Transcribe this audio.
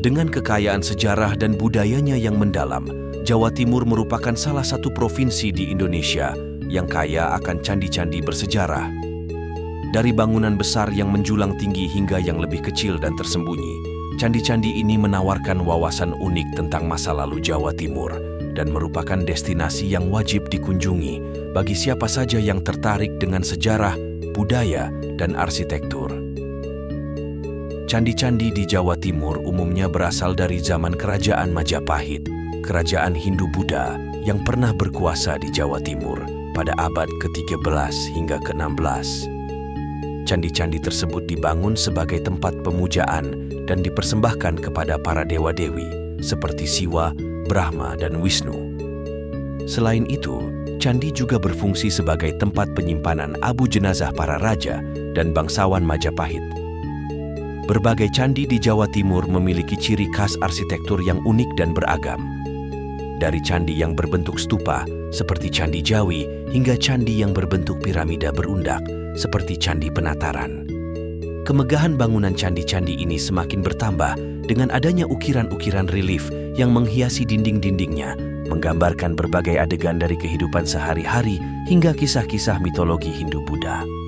Dengan kekayaan sejarah dan budayanya yang mendalam, Jawa Timur merupakan salah satu provinsi di Indonesia yang kaya akan candi-candi bersejarah. Dari bangunan besar yang menjulang tinggi hingga yang lebih kecil dan tersembunyi, candi-candi ini menawarkan wawasan unik tentang masa lalu Jawa Timur dan merupakan destinasi yang wajib dikunjungi bagi siapa saja yang tertarik dengan sejarah, budaya, dan arsitektur. Candi-candi di Jawa Timur umumnya berasal dari zaman Kerajaan Majapahit, kerajaan Hindu-Buddha yang pernah berkuasa di Jawa Timur pada abad ke-13 hingga ke-16. Candi-candi tersebut dibangun sebagai tempat pemujaan dan dipersembahkan kepada para dewa-dewi seperti Siwa, Brahma, dan Wisnu. Selain itu, candi juga berfungsi sebagai tempat penyimpanan abu jenazah para raja dan bangsawan Majapahit. Berbagai candi di Jawa Timur memiliki ciri khas arsitektur yang unik dan beragam. Dari candi yang berbentuk stupa, seperti Candi Jawi, hingga candi yang berbentuk piramida berundak, seperti Candi Penataran. Kemegahan bangunan candi-candi ini semakin bertambah dengan adanya ukiran-ukiran relief yang menghiasi dinding-dindingnya, menggambarkan berbagai adegan dari kehidupan sehari-hari hingga kisah-kisah mitologi Hindu-Buddha.